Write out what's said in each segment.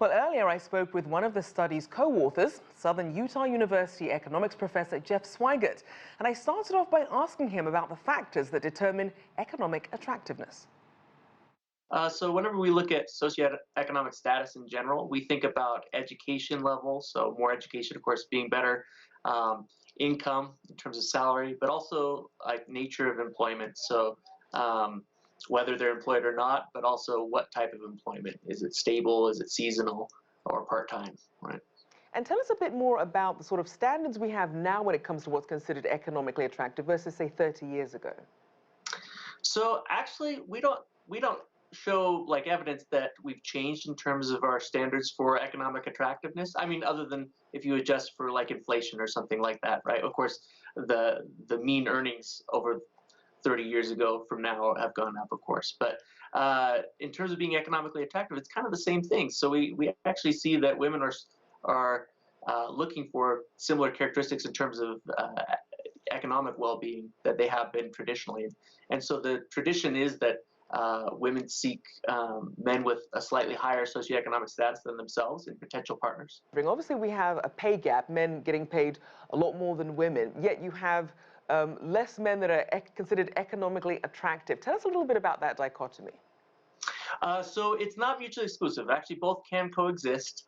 Well, earlier I spoke with one of the study's co-authors, Southern Utah University economics professor Jeff Swigert, and I started off by asking him about the factors that determine economic attractiveness. So whenever we look at socioeconomic status in general, we think about education level. So more education, of course, being better, income in terms of salary, but also like nature of employment. So whether they're employed or not, but also what type of employment. Is it stable? Is it seasonal or part-time, right? And tell us a bit more about the sort of standards we have now when it comes to what's considered economically attractive versus, say, 30 years ago. So actually, we don't show like evidence that we've changed in terms of our standards for economic attractiveness. I mean, other than if you adjust for like inflation or something like that, right? Of course, the mean earnings over 30 years ago from now have gone up, of course. But in terms of being economically attractive, it's kind of the same thing. So we actually see that women are looking for similar characteristics in terms of economic well-being that they have been traditionally. And so the tradition is that women seek men with a slightly higher socioeconomic status than themselves in potential partners. Obviously, we have a pay gap, men getting paid a lot more than women, yet you have less men that are considered economically attractive. Tell us a little bit about that dichotomy. So it's not mutually exclusive. Actually, both can coexist.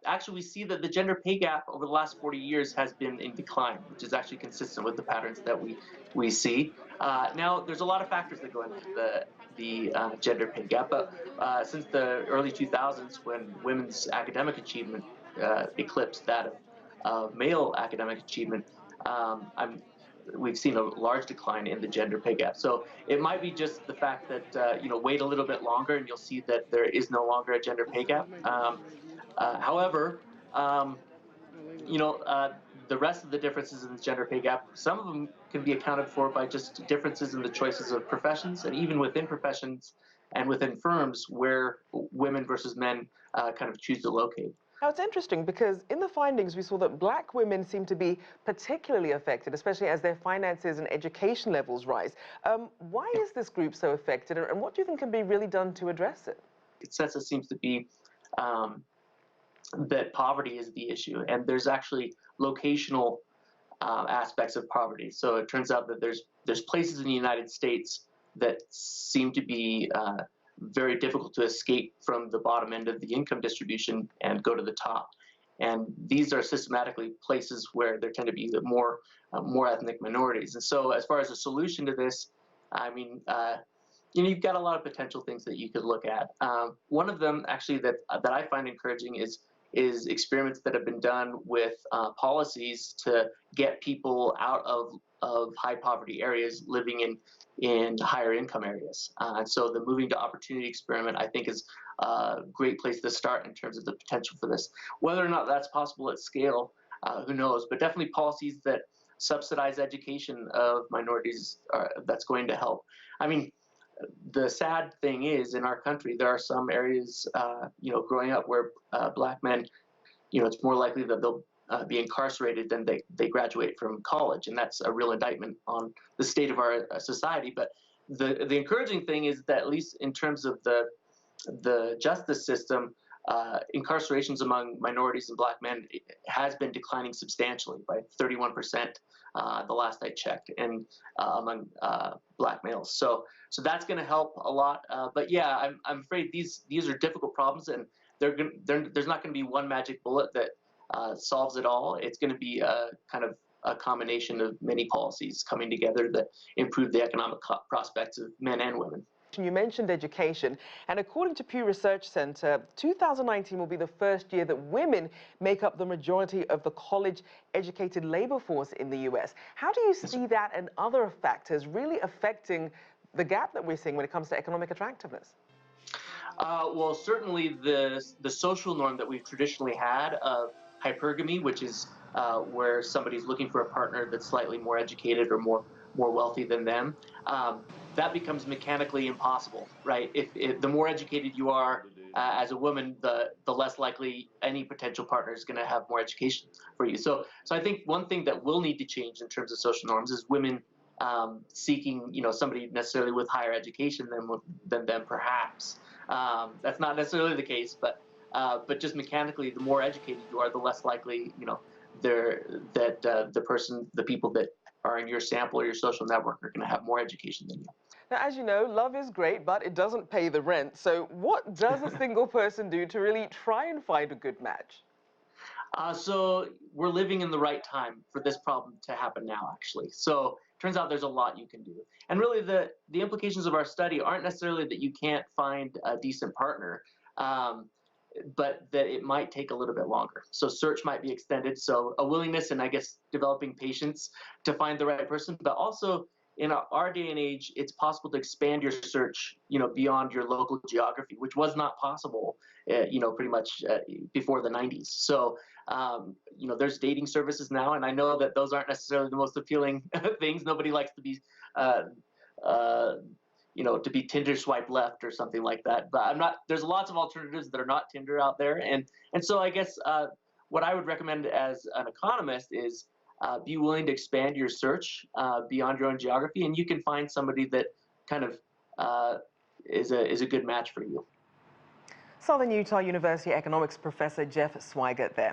Actually, we see that the gender pay gap over the last 40 years has been in decline, which is actually consistent with the patterns that we see. Now, there's a lot of factors that go into the gender pay gap, but since the early 2000s, when women's academic achievement eclipsed that of male academic achievement, we've seen a large decline in the gender pay gap. So it might be just the fact that wait a little bit longer and you'll see that there is no longer a gender pay gap. However, the rest of the differences in the gender pay gap, some of them can be accounted for by just differences in the choices of professions, and even within professions and within firms where women versus men kind of choose to locate. Now, it's interesting because in the findings, we saw that black women seem to be particularly affected, especially as their finances and education levels rise. Why is this group so affected, and what do you think can be really done to address it? Consensus seems to be that poverty is the issue, and there's actually locational aspects of poverty. So it turns out that there's places in the United States that seem to be very difficult to escape from the bottom end of the income distribution and go to the top. And these are systematically places where there tend to be more ethnic minorities. And so as far as a solution to this, I mean, you've got a lot of potential things that you could look at. One of them actually that I find encouraging is experiments that have been done with policies to get people out of high poverty areas living in higher income areas. And so the moving to opportunity experiment, I think, is a great place to start in terms of the potential for this. Whether or not that's possible at scale, who knows, but definitely policies that subsidize education of minorities, that's going to help. I mean, the sad thing is, in our country, there are some areas, growing up where black men, it's more likely that they'll be incarcerated than they graduate from college, and that's a real indictment on the state of our society. But the encouraging thing is that at least in terms of the justice system, incarcerations among minorities and black men has been declining substantially by 31%. The last I checked, and among black males. So that's going to help a lot. But yeah, I'm afraid these are difficult problems, and there's not going to be one magic bullet that solves it all. It's going to be a kind of a combination of many policies coming together that improve the economic prospects of men and women. You mentioned education, and according to Pew Research Center, 2019 will be the first year that women make up the majority of the college-educated labor force in the U.S. How do you see that and other factors really affecting the gap that we're seeing when it comes to economic attractiveness? Well, certainly the social norm that we've traditionally had of hypergamy, which is where somebody's looking for a partner that's slightly more educated or more wealthy than them, that becomes mechanically impossible, right? If the more educated you are as a woman, the less likely any potential partner is going to have more education for you. So I think one thing that will need to change in terms of social norms is women seeking, somebody necessarily with higher education than them, perhaps. That's not necessarily the case, but but just mechanically, the more educated you are, the less likely, the people that are in your sample or your social network are going to have more education than you. Now, as you know, love is great, but it doesn't pay the rent. So what does a single person do to really try and find a good match? So we're living in the right time for this problem to happen now, actually. So turns out there's a lot you can do. And really the implications of our study aren't necessarily that you can't find a decent partner, um, but that it might take a little bit longer. So search might be extended. So a willingness and I guess developing patience to find the right person, but also in our day and age, it's possible to expand your search, beyond your local geography, which was not possible, pretty much before the 90s. So, there's dating services now, and I know that those aren't necessarily the most appealing things. Nobody likes to be, uh, to be Tinder swipe left or something like that. But I'm not. There's lots of alternatives that are not Tinder out there, and so I guess what I would recommend as an economist is be willing to expand your search beyond your own geography, and you can find somebody that kind of is a good match for you. Southern Utah University economics professor Jeff Swigert there.